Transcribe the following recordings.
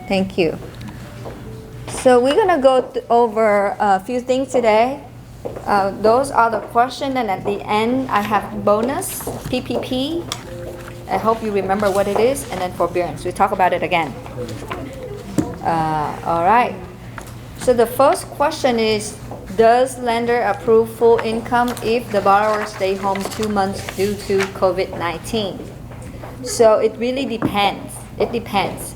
Thank you. So we're gonna go over a few things today. Those are the questions, and at the end I have bonus, PPP. I hope you remember what it is, and then forbearance. We talk about it again. All right. So the first question is, does lender approve full income if the borrower stay home 2 months due to COVID-19? So it really depends. It depends.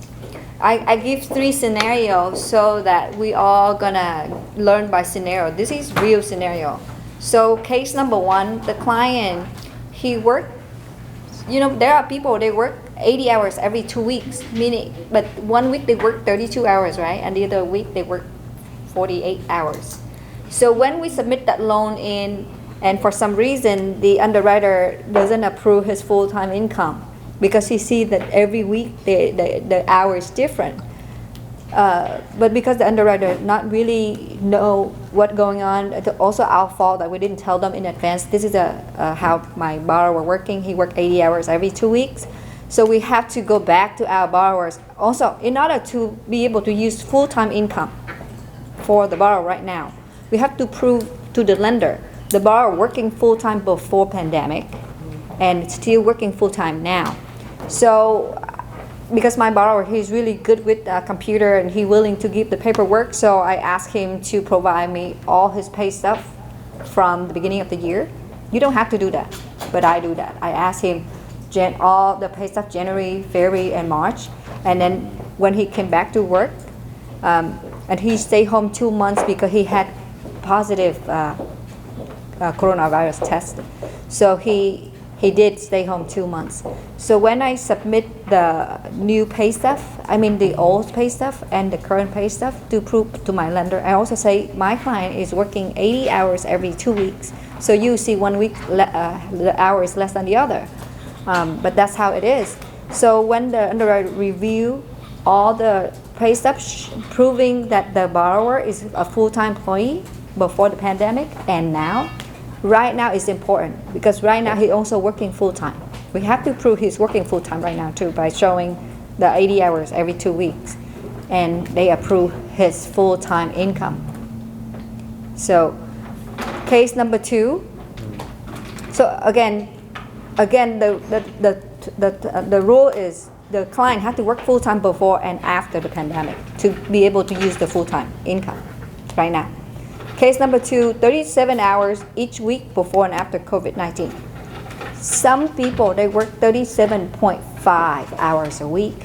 I give 3 scenarios so that we all gonna learn by scenario. This is real scenario. So case number 1, the client, he worked, there are people, they work 80 hours every 2 weeks, meaning, but 1 week they work 32 hours, right? And the other week they work 48 hours. So when we submit that loan in, and for some reason the underwriter doesn't approve his full-time income, because he sees that every week the hour is different. But because the underwriter not really know what's going on, it's also our fault that we didn't tell them in advance. This is how my borrower working. He worked 80 hours every 2 weeks. So we have to go back to our borrowers. Also, in order to be able to use full-time income for the borrower right now, we have to prove to the lender the borrower working full-time before pandemic and still working full-time now. So because my borrower, he's really good with a computer and he's willing to give the paperwork, so I asked him to provide me all his pay stuff from the beginning of the year. You don't have to do that, but I do that. I asked him all the pay stuff January, February, and March, and then when he came back to work, and he stayed home 2 months because he had positive coronavirus test. So he did stay home 2 months. So when I submit the new pay stuff, I mean the old pay stuff and the current pay stuff to prove to my lender, I also say my client is working 80 hours every 2 weeks. So you see 1 week the hour is less than the other. But that's how it is. So when the underwriter review all the pay stuff proving that the borrower is a full-time employee before the pandemic and now, right now is important because right now he's also working full-time. We have to prove he's working full-time right now too by showing the 80 hours every 2 weeks, and they approve his full-time income. So case number 2. So again the rule is the client has to work full-time before and after the pandemic to be able to use the full-time income right now. Case number 2, 37 hours each week before and after COVID-19. Some people, they work 37.5 hours a week.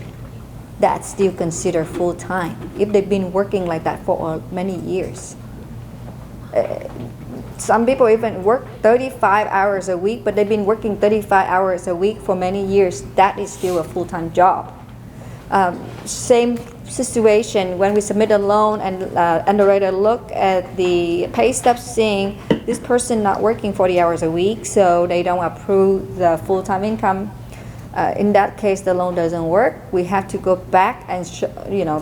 That's still considered full-time if they've been working like that for many years. Some people even work 35 hours a week, but they've been working 35 hours a week for many years. That is still a full-time job. Same situation when we submit a loan and underwriter look at the pay stub saying this person not working 40 hours a week, so they don't approve the full-time income. In that case, the loan doesn't work. We have to go back and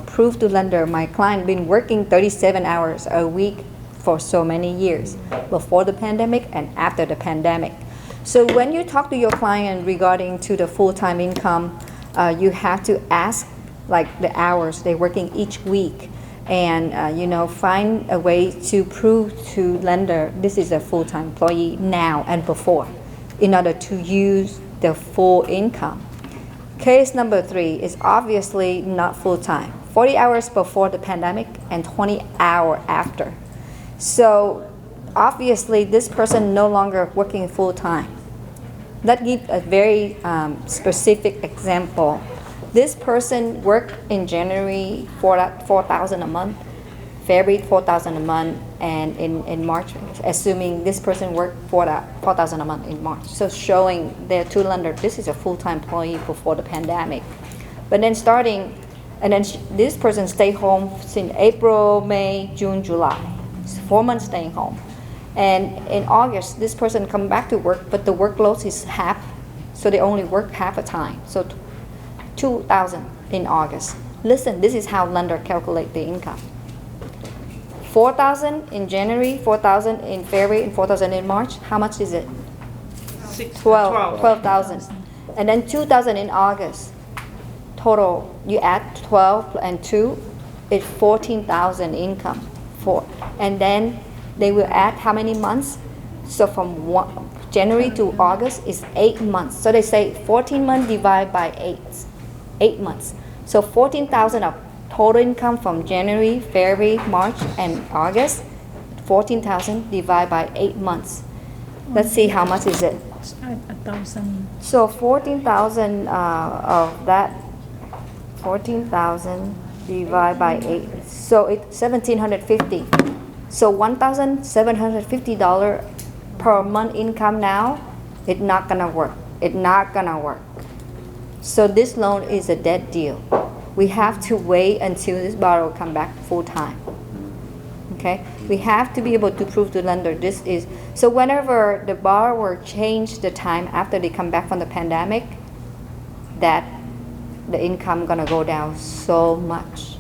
prove to lender my client been working 37 hours a week for so many years before the pandemic and after the pandemic. So when you talk to your client regarding to the full-time income, you have to ask like the hours they're working each week, and find a way to prove to lender this is a full-time employee now and before in order to use the full income. Case number 3 is obviously not full-time, 40 hours before the pandemic and 20 hours after. So obviously this person no longer working full-time. Let's give a very specific example. This person worked in January $4,000 a month, February $4,000 a month, and in March, assuming this person worked $4,000 a month in March. So showing their two lender, this is a full-time employee before the pandemic. But then this person stayed home since April, May, June, July. It's 4 months staying home. And in August, this person come back to work, but the workload is half, so they only work half a time. So 2,000 in August. Listen, this is how lender calculate the income. 4,000 in January, 4,000 in February, and 4,000 in March. How much is it? 12,000. And then 2,000 in August. total, you add 12 and 2, it's 14,000 income and then they will add how many months? So from January to August is 8 months. So they say 14 months divided by 8 months. So 14,000 of total income from January, February, March, and August. 14,000 divided by 8 months. Let's see how much is it. 1,000. So 14,000 of that, 14,000 divided by 8. So it's 1,750. So $1,750 per month income now, it's not gonna work. It's not gonna work. So this loan is a dead deal. We have to wait until this borrower come back full time. Okay, we have to be able to prove to the lender this is, so whenever the borrower change the time after they come back from the pandemic, that the income gonna go down so much.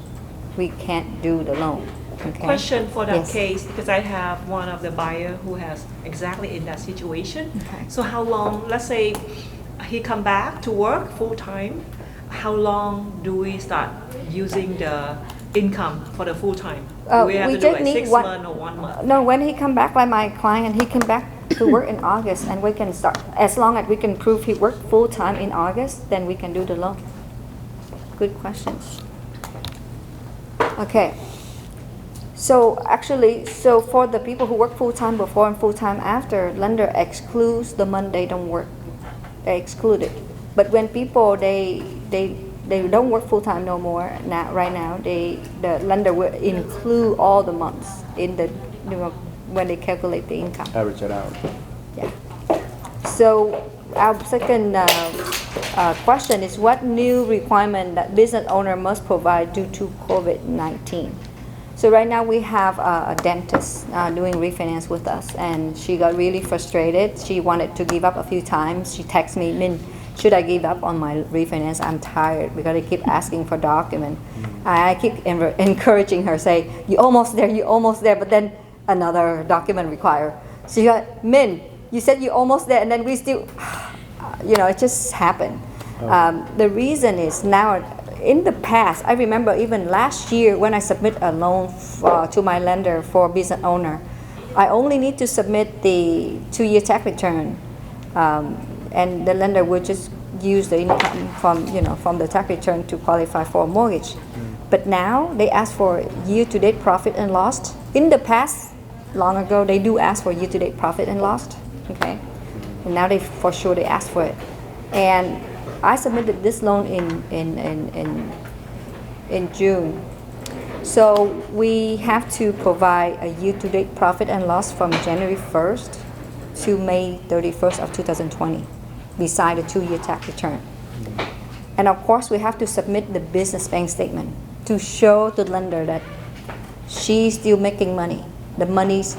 We can't do the loan. Okay? Question for that Yes. case, because I have one of the buyer who has exactly in that situation. Okay. So how long, let's say he come back to work full time, how long do we start using the income for the full time? Do we have we to do just like need 6 one- months or 1 month? No, when he come back, like my client, he came back to work in August, and we can start, as long as we can prove he worked full time in August, then we can do the loan. Good questions. Okay. So actually, so for the people who work full time before and full time after, lender excludes the month they don't work. They exclude it. But when people they don't work full time no more now, right now, the lender will include all the months in the, when they calculate the income. Average it out. Yeah. So our second question is, what new requirement that business owner must provide due to COVID-19? So right now we have a dentist doing refinance with us, and she got really frustrated. She wanted to give up a few times. She texted me, Min, should I give up on my refinance? I'm tired because they keep asking for document. I keep encouraging her, say, you almost there, but then another document required. She got, Min, you said you're almost there, and then we still, it just happened. The reason is now, in the past, I remember even last year when I submit a loan to my lender for business owner, I only need to submit the 2-year tax return, and the lender would just use the income from the tax return to qualify for a mortgage. But now they ask for year-to-date profit and loss. In the past, long ago, they do ask for year-to-date profit and loss. Okay, and now they for sure they ask for it, and I submitted this loan in June. So we have to provide a year-to-date profit and loss from January 1st to May 31st of 2020, beside the 2-year tax return. And of course, we have to submit the business bank statement to show the lender that she's still making money. The money's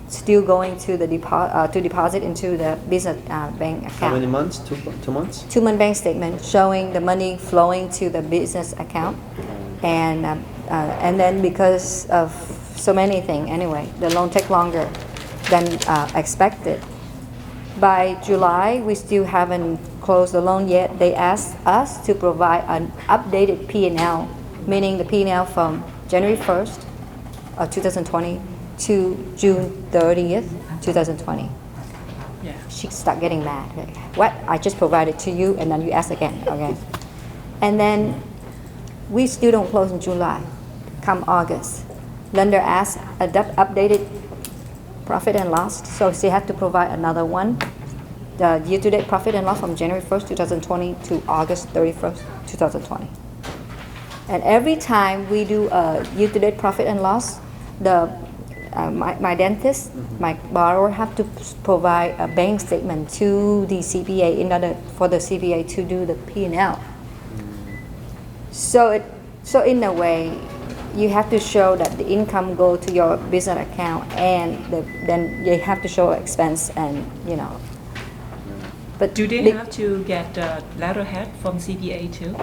still going to the deposit into the business bank account. How many months? 2 months? 2-month bank statement showing the money flowing to the business account, and then because of so many things, anyway, the loan take longer than expected. By July, we still haven't closed the loan yet. They asked us to provide an updated P&L, meaning the P&L from January 1st of 2020 to June 30th, 2020. Yeah. She started getting mad. Like, what? I just provided to you, and then you ask again, okay? And then we still don't close in July. Come August, lender asks updated profit and loss, so she had to provide another one. The year-to-date profit and loss from January 1st, 2020 to August 31st, 2020. And every time we do a year-to-date profit and loss, my dentist, my borrower have to provide a bank statement to the CPA in order for the CPA to do the P&L. So in a way, you have to show that the income go to your business account, and then you have to show expense, and But Do they have to get a letterhead from CPA too?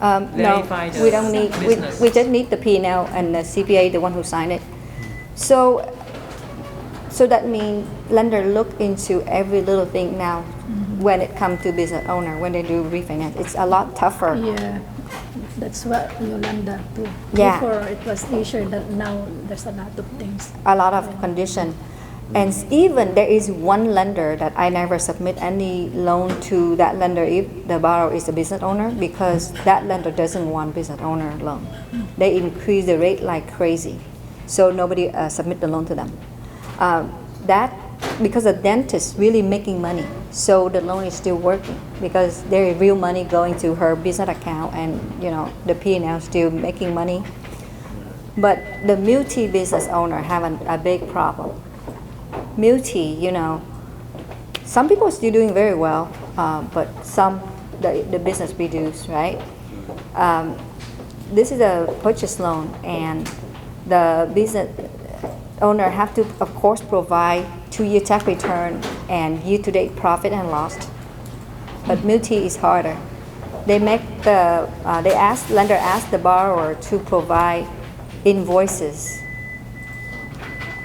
No, Verify the we don't need. business. We just need the P&L and the CPA, the one who signed it. So that means lender look into every little thing now. when it comes to business owner, when they do refinance. It's a lot tougher. Yeah, that's what Yolanda too. Yeah. Before it was easier, that now there's a lot of things. A lot of condition. And even there is one lender that I never submit any loan to that lender if the borrower is a business owner, because that lender doesn't want business owner loan. They increase the rate like crazy. So nobody submit the loan to them. That because the dentist really making money, so the loan is still working because there is real money going to her business account, and the P&L still making money. But the multi-business owner have a big problem. Multi, some people are still doing very well, but some the business reduce, right? This is a purchase loan, and the business owner have to, of course, provide 2-year tax return and year-to-date profit and loss. But multi is harder. Lender ask the borrower to provide invoices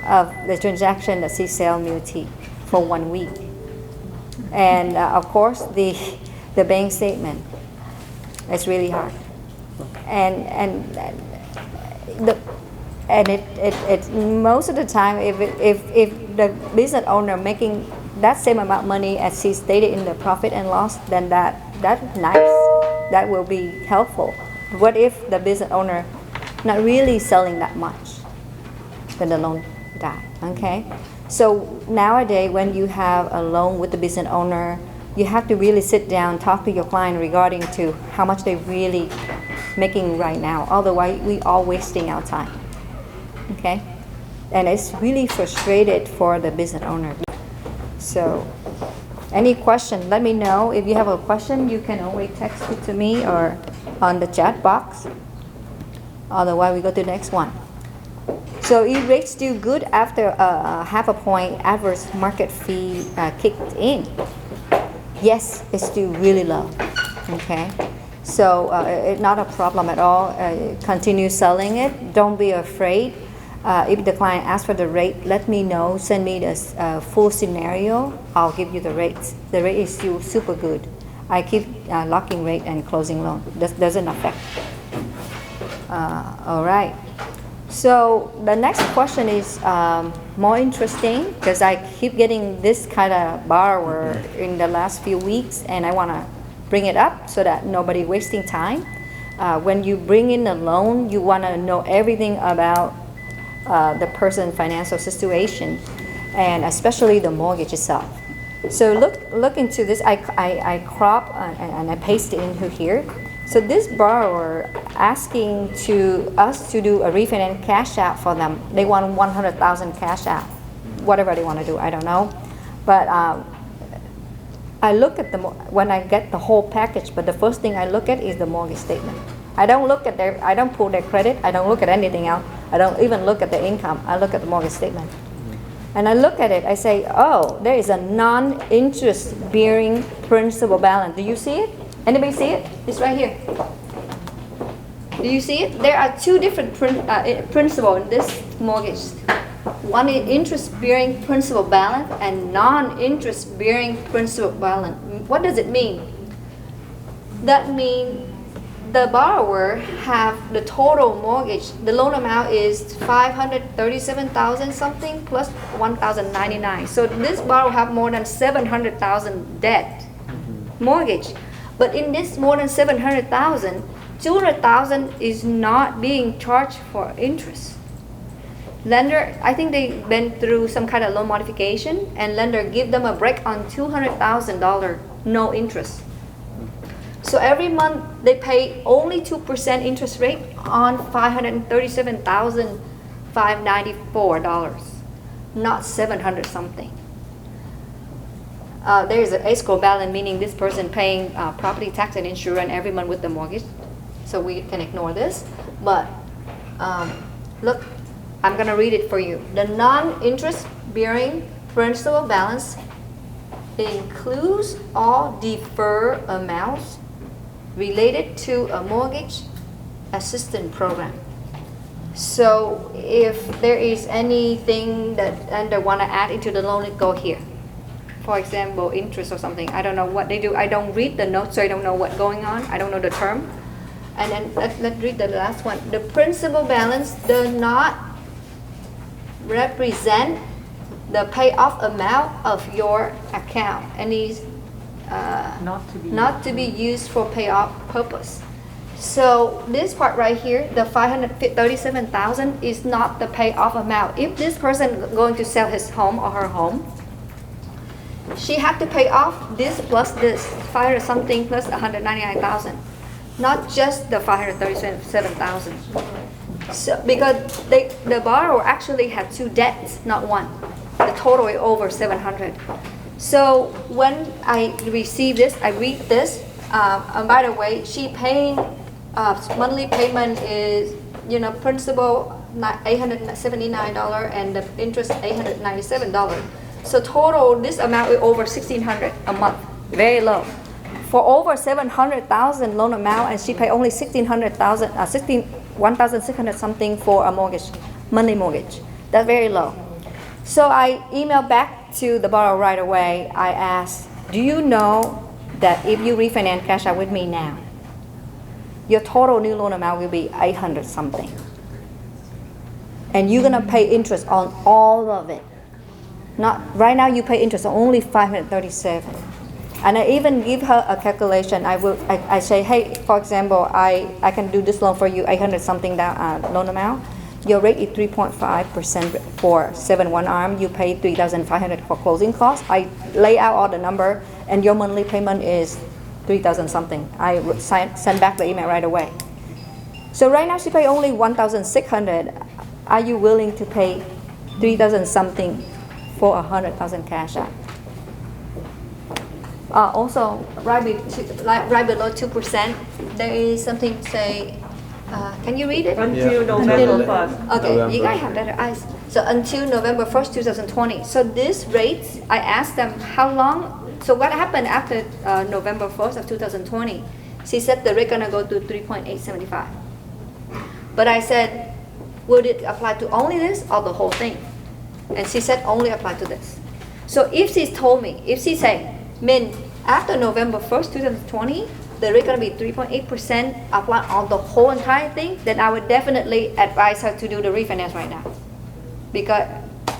of the transaction that she sell multi for 1 week, and of course the bank statement. It's really hard, and it most of the time, if the business owner making that same amount of money as she stated in the profit and loss, then that's nice. That will be helpful. What if the business owner not really selling that much? Then the loan die. Okay. So nowadays, when you have a loan with the business owner, you have to really sit down, talk to your client regarding to how much they really making right now. Otherwise, we all wasting our time. Okay, and it's really frustrated for the business owner. So, any question? Let me know. If you have a question, you can always text it to me or on the chat box. Otherwise, we go to the next one. So, if rates still good after half a point adverse market fee kicked in? Yes, it's still really low. Okay. So it's not a problem at all. Continue selling it. Don't be afraid. If the client asks for the rate, let me know. Send me the full scenario. I'll give you the rates. The rate is still super good. I keep locking rate and closing loan. This doesn't affect. All right. So the next question is more interesting because I keep getting this kind of borrower in the last few weeks, and I want to bring it up so that nobody wasting time. When you bring in a loan, you want to know everything about the person's financial situation, and especially the mortgage itself. So look into this. I crop and I paste it into here. So this borrower asking us to do a refinance cash out for them. They want 100,000 cash out, whatever they want to do. I don't know, but I look at when I get the whole package. But the first thing I look at is the mortgage statement. I don't look at I don't pull their credit. I don't look at anything else. I don't even look at the income. I look at the mortgage statement. And I look at it, I say, oh, there is a non-interest bearing principal balance. Do you see it? Anybody see it? It's right here. Do you see it? There are two different principal in this mortgage. One is interest bearing principal balance and non-interest bearing principal balance. What does it mean? That means the borrower have the total mortgage. The loan amount is $537,000 something plus $1,099. So this borrower have more than $700,000 debt mortgage. But in this more than $700,000, $200,000 is not being charged for interest. Lender, I think they've been through some kind of loan modification, and lender give them a break on $200,000 no interest. So every month they pay only 2% interest rate on $537,594, not 700 something. There is an escrow balance, meaning this person paying property tax and insurance every month with the mortgage. So we can ignore this. But look, I'm going to read it for you. The non-interest bearing principal balance includes all deferred amounts related to a mortgage assistance program. So if there is anything that lender want to add into the loan, it go here. for example, interest or something. I don't know what they do. I don't read the notes, so I don't know what's going on. I don't know the term. And then let's read the last one. The principal balance does not represent the payoff amount of your account and is not to be used for payoff purpose. So this part right here, the 537,000 is not the payoff amount. If this person going to sell his home or her home, she had to pay off this plus this 500 something plus 199,000, not just the 537,000. So because the borrower actually had two debts, not one. The total is over 700. So when I receive this, I read this. And by the way, she paying monthly payment is, principal $879 and the interest $897. So total, this amount is over $1,600 a month, very low. For over 700,000 loan amount, and she pay only 1,600 something for a mortgage, monthly mortgage. That's very low. So I emailed back to the borrower right away. I asked, do you know that if you refinance cash out with me now, your total new loan amount will be 800 something. And you're gonna pay interest on all of it. Not right now you pay interest on only 537. And I even give her a calculation. I say, hey, for example, I can do this loan for you, 800 something down loan amount. Your rate is 3.5% for 7/1 arm. You pay 3,500 for closing costs. I lay out all the number, and your monthly payment is 3,000 something. I send back the email right away. So right now she pay only 1,600. Are you willing to pay 3,000 something for 100,000 cash out? Also, right below 2%, there is something say. Can you read it? Until November 1st. Okay, November. you guys have better eyes. So until November 1st, 2020. So this rates, I asked them how long. So what happened after November 1st of 2020? She said the rate gonna go to 3.875. But I said, would it apply to only this or the whole thing? And she said only apply to this. So if she told me, if she say, Min, after November 1st, 2020, the rate gonna be 3.8% apply on the whole entire thing, then I would definitely advise her to do the refinance right now. Because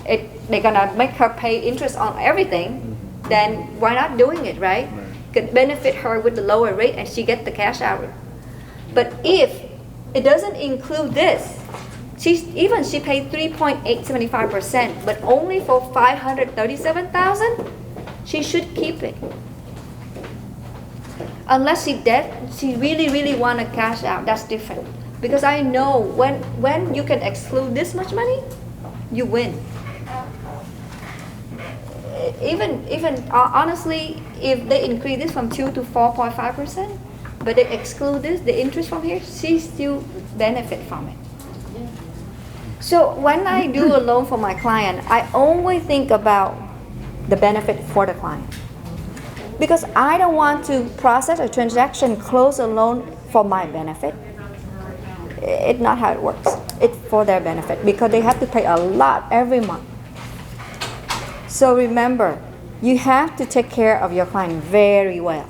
they're gonna make her pay interest on everything, then why not doing it, right? Could benefit her with the lower rate and she get the cash out. But if it doesn't include this, she paid 3.875%, but only for 537,000, she should keep it. Unless she really want to cash out, that's different. Because I know when you can exclude this much money, you win. Even honestly, if they increase this from 2 to 4.5%, but they exclude this, the interest from here, she still benefit from it. So when I do a loan for my client, I always think about the benefit for the client. Because I don't want to process a transaction, close a loan for my benefit. It's not how it works. It's for their benefit because they have to pay a lot every month. So remember, you have to take care of your client very well.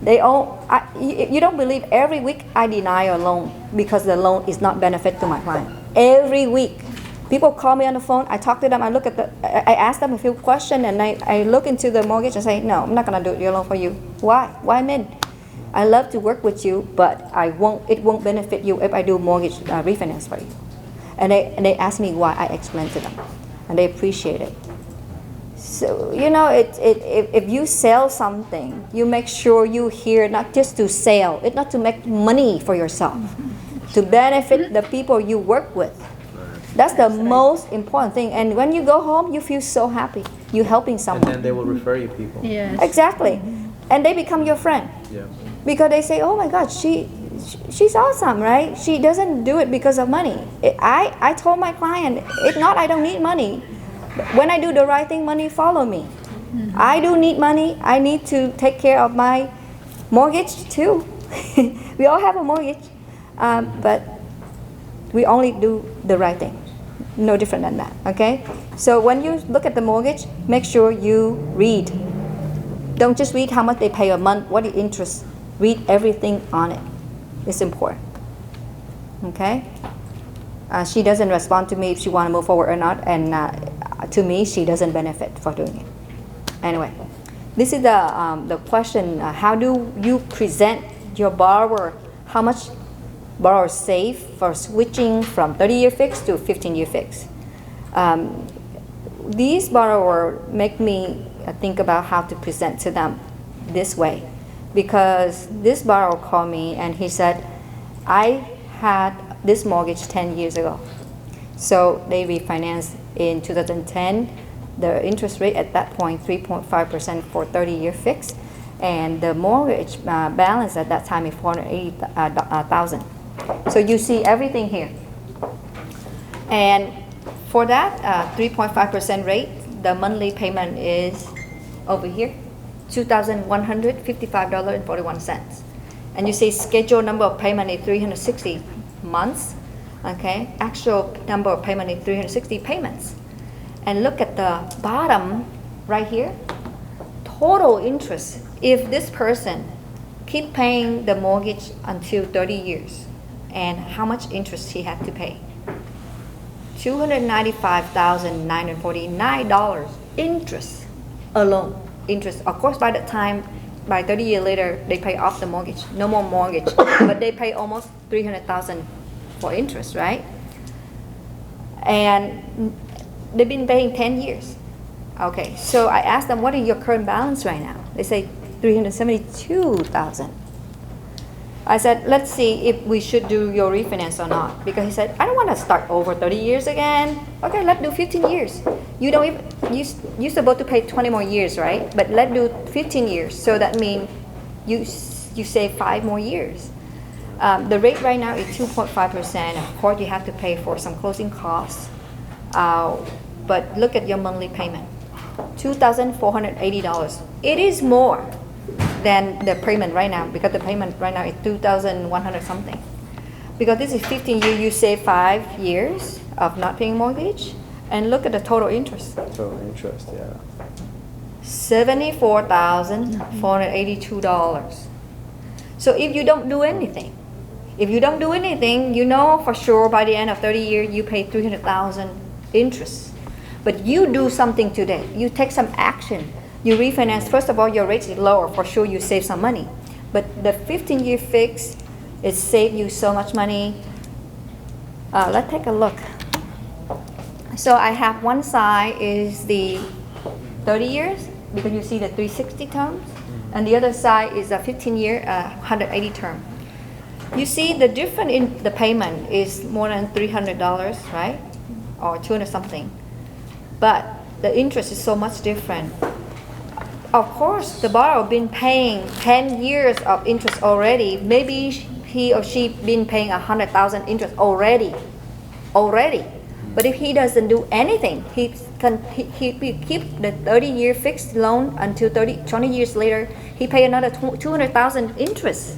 You don't believe every week I deny a loan because the loan is not benefit to my client. Every week. People call me on the phone, I talk to them, I ask them a few questions, and I look into the mortgage and say, no, I'm not gonna do your loan for you. Why? Why, Min? I love to work with you, but it won't benefit you if I do mortgage refinance for you. And they ask me why. I explain to them, and they appreciate it. So, if you sell something, you make sure you here not just to sell, it's not to make money for yourself, to benefit the people you work with. That's the most important thing. And when you go home, you feel so happy. You're helping someone. And then they will refer you people. Yes. Exactly. And they become your friend. Yeah. Because they say, oh my God, she's awesome, right? She doesn't do it because of money. I told my client, it's not I don't need money. When I do the right thing, money follow me. I do need money. I need to take care of my mortgage too. We all have a mortgage. But we only do the right thing. No different than that, okay? So when you look at the mortgage, make sure you read. Don't just read how much they pay a month, what the interest. Read everything on it. It's important, okay? She doesn't respond to me if she want to move forward or not, and to me, she doesn't benefit for doing it. Anyway, this is the question, how do you present your borrower, how much borrowers save for switching from 30-year fixed to 15-year fixed. These borrowers make me think about how to present to them this way, because this borrower called me and he said, I had this mortgage 10 years ago. So they refinanced in 2010. The interest rate at that point, 3.5% for 30-year fixed, and the mortgage balance at that time is $480,000. So you see everything here. And for that 3.5% rate, the monthly payment is over here, $2,155.41. And you see scheduled number of payment is 360 months. Okay, actual number of payment is 360 payments. And look at the bottom right here, total interest. If this person keep paying the mortgage until 30 years, and how much interest he had to pay? $295,949 interest alone. Interest. Of course, by the time, by 30 years later, they pay off the mortgage. No more mortgage, but they pay almost $300,000 for interest, right? And they've been paying 10 years. Okay, so I asked them, what is your current balance right now? They say $372,000. I said, let's see if we should do your refinance or not. Because he said, I don't want to start over 30 years again. Okay, let's do 15 years. You don't even, you're supposed to pay 20 more years, right? But let's do 15 years. So that means you save 5 more years. The rate right now is 2.5%. Of course, you have to pay for some closing costs. But look at your monthly payment, $2,480. It is more than the payment right now, because the payment right now is $2,100 something. Because this is 15 years, you save 5 years of not paying mortgage, and look at the total interest. Total interest, yeah. $74,482. So if you don't do anything, you know for sure by the end of 30 years you pay $300,000 interest. But you do something today. You take some action. You refinance. First of all, your rate is lower. For sure, you save some money. But the 15-year fix, it saves you so much money. Let's take a look. So I have one side is the 30 years, because you see the 360 terms. And the other side is a 15-year, 180 term. You see the difference in the payment is more than $300, right? Or 200 something. But the interest is so much different. Of course, the borrower been paying 10 years of interest already. Maybe he or she been paying $100,000 interest already. But if he doesn't do anything, he keep the 30-year fixed loan until 20 years later, he pay another $200,000 interest.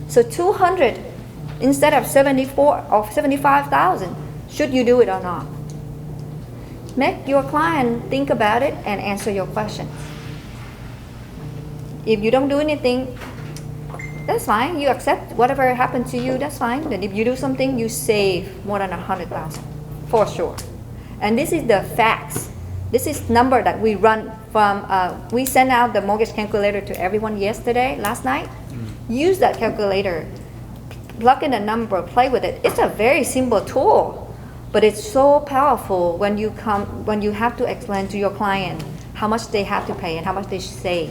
So 200 instead of 74 or 75,000. Should you do it or not? Make your client think about it and answer your questions. If you don't do anything, that's fine. You accept whatever happened to you, that's fine. Then if you do something, you save more than $100,000 for sure. And this is the facts. This is number that we run from. We sent out the mortgage calculator to everyone last night. Use that calculator, plug in a number, play with it. It's a very simple tool, but it's so powerful when you have to explain to your client how much they have to pay and how much they save.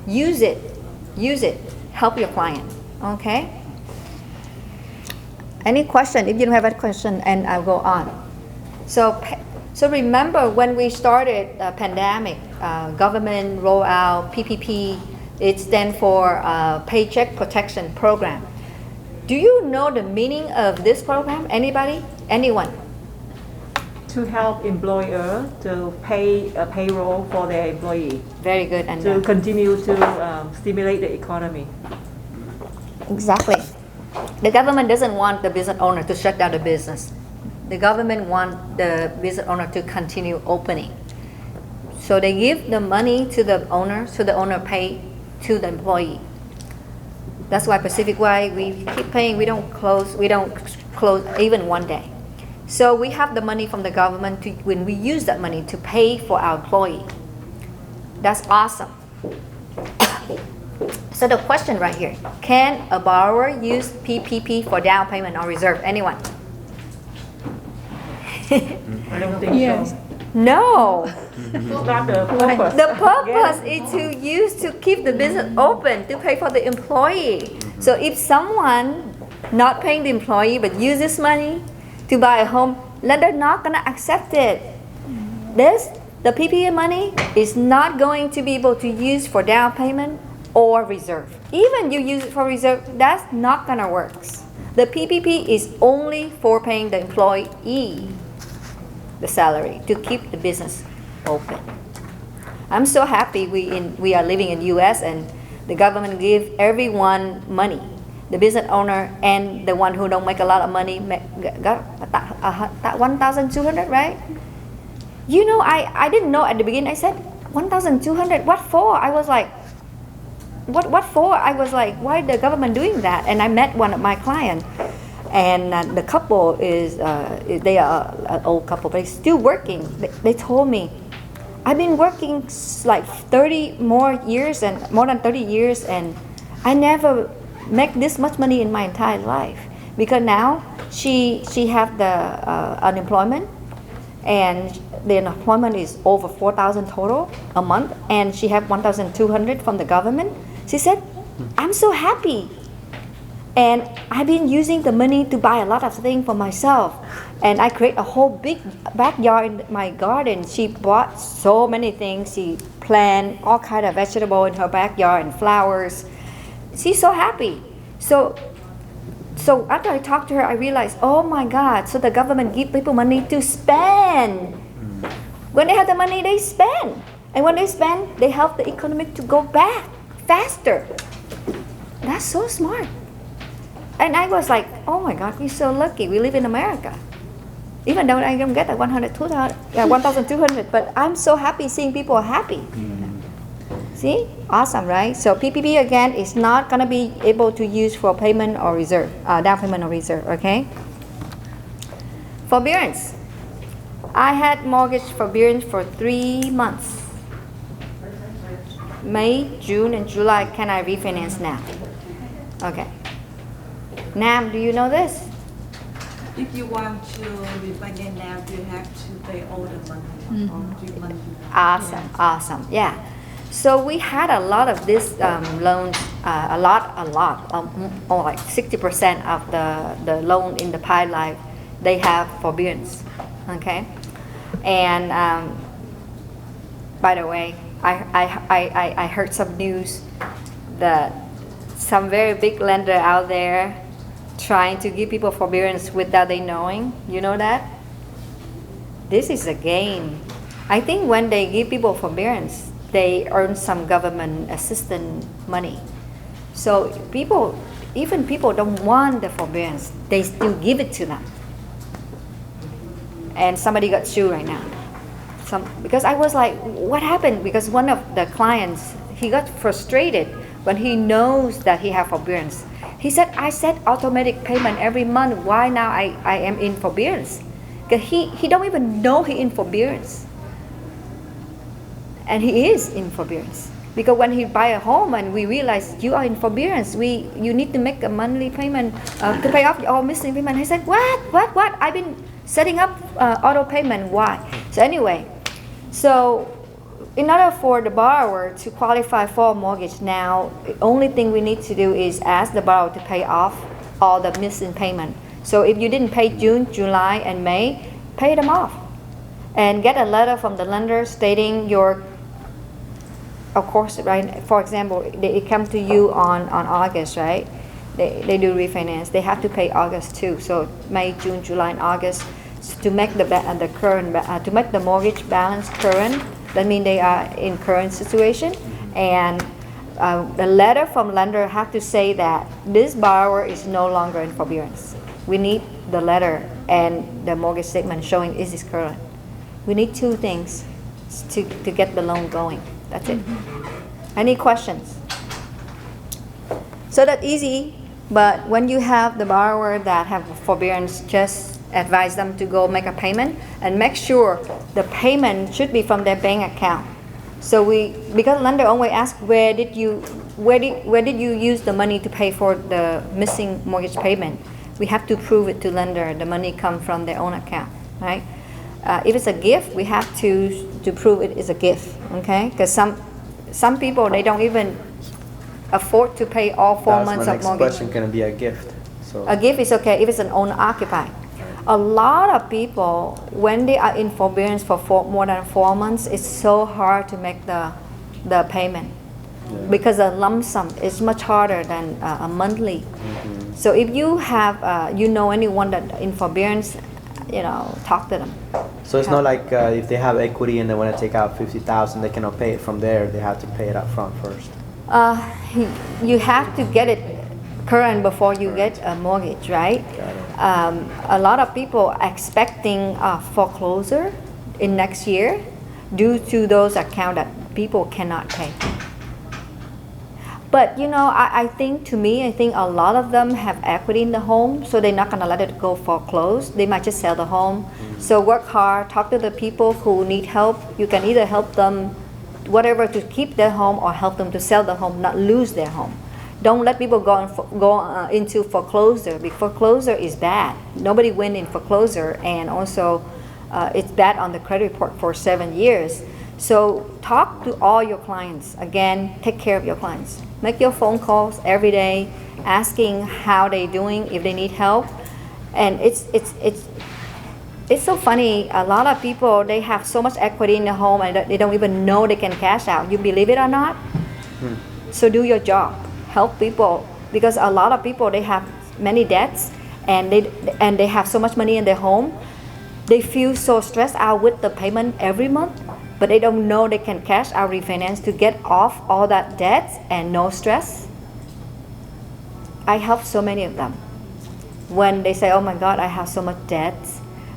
Use it, help your client, okay? Any question? If you don't have a question, and I'll go on. So remember when we started the pandemic, government roll out PPP, it stands for Paycheck Protection Program. Do you know the meaning of this program? Anybody? Anyone? To help employer to pay a payroll for their employee. Very good. And to continue to stimulate the economy. Exactly. The government doesn't want the business owner to shut down the business. The government want the business owner to continue opening. So they give the money to the owner, so the owner pay to the employee. That's why Pacific Way, we keep paying, we don't close even one day. So we have the money from the government when we use that money to pay for our employee. That's awesome. So the question right here, can a borrower use PPP for down payment or reserve? Anyone? I don't think Yes. so. No. It's not the purpose. The purpose is to use to keep the business open, to pay for the employee. So if someone not paying the employee but uses money to buy a home, lender not gonna accept it. The PPP money is not going to be able to use for down payment or reserve. Even you use it for reserve, that's not gonna work. The PPP is only for paying the employee the salary to keep the business open. I'm so happy we are living in U.S. and the government give everyone money. The business owner and the one who don't make a lot of money got 1,200, right? You know, I didn't know at the beginning. I said 1,200. What for? I was like, what for? I was like, why the government doing that? And I met one of my clients. And the couple they are an old couple, but they're still working. They told me, I've been working like 30 more years and more than 30 years, and I never make this much money in my entire life. Because now she have the unemployment, and the unemployment is over 4,000 total a month, and she have 1,200 from the government. She said, I'm so happy. And I've been using the money to buy a lot of things for myself. And I create a whole big backyard in my garden. She bought so many things. She planted all kind of vegetable in her backyard and flowers. She's so happy. So after I talked to her, I realized, oh my God, so the government give people money to spend. When they have the money, they spend. And when they spend, they help the economy to go back faster. That's so smart. And I was like, oh my God, we're so lucky. We live in America. Even though I don't get that 1,200, but I'm so happy seeing people are happy. See? Awesome, right? So PPP again is not going to be able to use for payment or reserve, down payment or reserve, okay? Forbearance. I had mortgage forbearance for 3 months. May, June, and July. Can I refinance now? Okay. Nam, do you know this? If you want to refinance now, you have to pay all the money or 3 months. Awesome. Yeah. So we had a lot of this loans, a lot, or like 60% of the loan in the pipeline, they have forbearance. Okay. And by the way, I heard some news that some very big lender out there trying to give people forbearance without they knowing. You know that? This is a game. I think when they give people forbearance, they earn some government assistance money. So even people don't want the forbearance, they still give it to them. And somebody got sued right now. Because I was like, what happened? Because one of the clients, he got frustrated when he knows that he have forbearance. He said, I set automatic payment every month. Why now I am in forbearance? Because he don't even know he in forbearance. And he is in forbearance. Because when he buy a home and we realize you are in forbearance, you need to make a monthly payment to pay off your missing payment. He said, what? I've been setting up auto payment. Why? So anyway, in order for the borrower to qualify for a mortgage now, the only thing we need to do is ask the borrower to pay off all the missing payment. So if you didn't pay June, July, and May, pay them off. And get a letter from the lender stating your, of course, right? For example, it comes to you on August, right? They do refinance. They have to pay August too. So May, June, July, and August to make the current to make the mortgage balance current. That means they are in current situation, and the letter from lender have to say that this borrower is no longer in forbearance. We need the letter and the mortgage statement showing is this current. We need two things to get the loan going. That's it. Any questions? So that's easy, but when you have the borrower that have forbearance, just advise them to go make a payment and make sure the payment should be from their bank account. So because lender always ask where did you use the money to pay for the missing mortgage payment, we have to prove it to lender the money come from their own account, right? If it's a gift, we have to prove it is a gift, okay? Because some people, they don't even afford to pay all 4 months of mortgage. That's my next question, can it be a gift? So A gift is okay if it's an owner occupied. A lot of people, when they are in forbearance for more than 4 months, it's so hard to make the payment. Yeah. Because a lump sum is much harder than a monthly. So if you have, anyone that in forbearance, talk to them. So it's not like if they have equity and they want to take out 50,000, they cannot pay it from there. They have to pay it up front first. You have to get it current before you get a mortgage, right? Got it. A lot of people are expecting a foreclosure in next year due to those accounts that people cannot pay. But I think a lot of them have equity in the home, so they're not gonna let it go foreclosed. They might just sell the home. So work hard, talk to the people who need help. You can either help them whatever to keep their home or help them to sell the home, not lose their home. Don't let people go into foreclosure, because foreclosure is bad. Nobody win in foreclosure, and also it's bad on the credit report for 7 years. So talk to all your clients. Again, take care of your clients. Make your phone calls every day, asking how they're doing, if they need help. And it's so funny. A lot of people, they have so much equity in the home and they don't even know they can cash out. You believe it or not? So do your job. Help people, because a lot of people, they have many debts and they have so much money in their home. They feel so stressed out with the payment every month, but they don't know they can cash out refinance to get off all that debt and no stress. I help so many of them. When they say, oh my God, I have so much debt.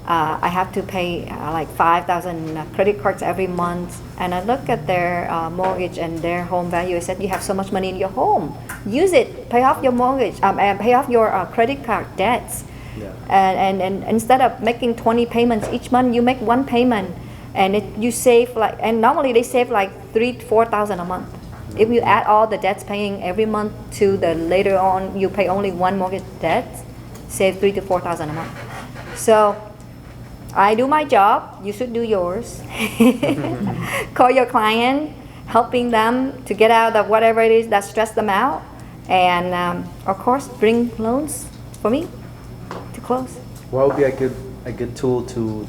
I have to pay like 5,000 credit cards every month. And I look at their mortgage and their home value. I said, you have so much money in your home. Use it. Pay off your mortgage. And pay off your credit card debts. Yeah. And instead of making 20 payments each month, you make one payment. And you save and normally they save like 3,000-4,000 a month. If you add all the debts paying every month to the later on, you pay only one mortgage debt, save 3,000-4,000 a month. So I do my job, you should do yours. Call your client, helping them to get out of whatever it is that stress them out. And of course, bring loans for me to close. What would be a good tool to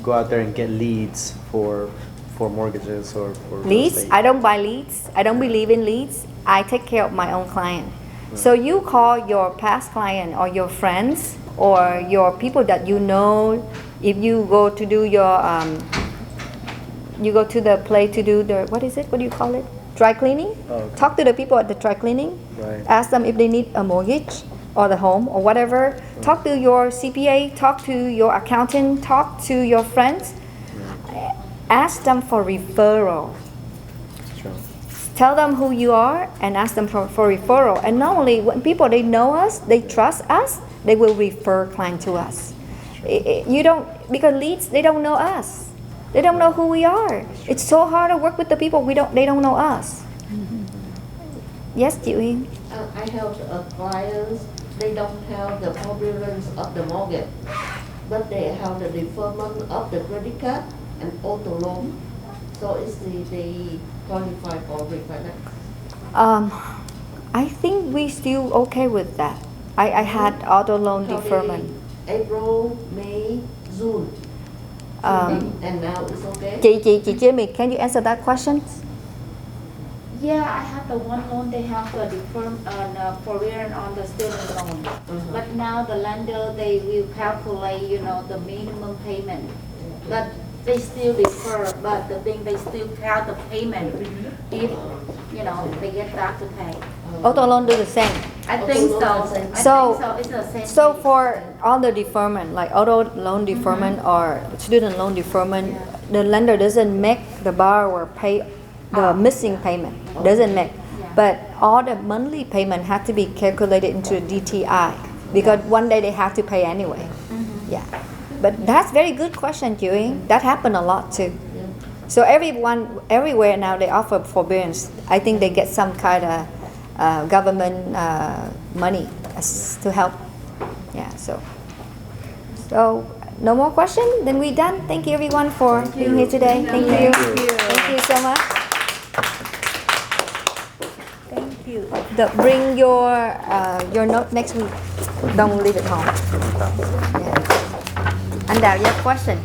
go out there and get leads for mortgages or for real Leads? estate? I don't buy leads. I don't believe in leads. I take care of my own client. So you call your past client or your friends or your people that you know. If you go to do your, you go to the place to do the, what do you call it? Dry cleaning? Oh, okay. Talk to the people at the dry cleaning. Right. Ask them if they need a mortgage or the home or whatever. Talk to your CPA, talk to your accountant, talk to your friends. Ask them for referral. Sure. Tell them who you are and ask them for referral. And normally when people, they know us, they trust us, they will refer client to us. You don't, because leads, they don't know us. They don't know who we are. It's so hard to work with the people they don't know us. Yes, Jiu. I have clients, they don't have the forbearance of the mortgage, but they have the deferment of the credit card and auto loan. So is they qualify for refinance? I think we still okay with that. I had auto loan deferment. April, May, June. And now it's okay? Chị Jimmy, can you answer that question? Yeah, I have the one loan, they have the deferment forbearance on the student loan. But now the lender, they will calculate, the minimum payment. But they still defer, but the thing, they still count the payment if, they get back to pay. Auto loan do the same. I think so. I think So- so. It's the same. So thing. for all the deferment, like auto loan deferment or student loan deferment, the lender doesn't make the borrower pay the missing payment, doesn't make. But all the monthly payment have to be calculated into a DTI because one day they have to pay anyway. Yeah. But that's very good question, Ewing. That happened a lot too. So everywhere now they offer forbearance. I think they get some kind of government money to help. Yeah. So no more question. Then we done. Thank you everyone for being here today. Thank you. Thank you so much. Thank you. Bring your note next week. Don't leave it home. Yeah. Anh Đào, you have question?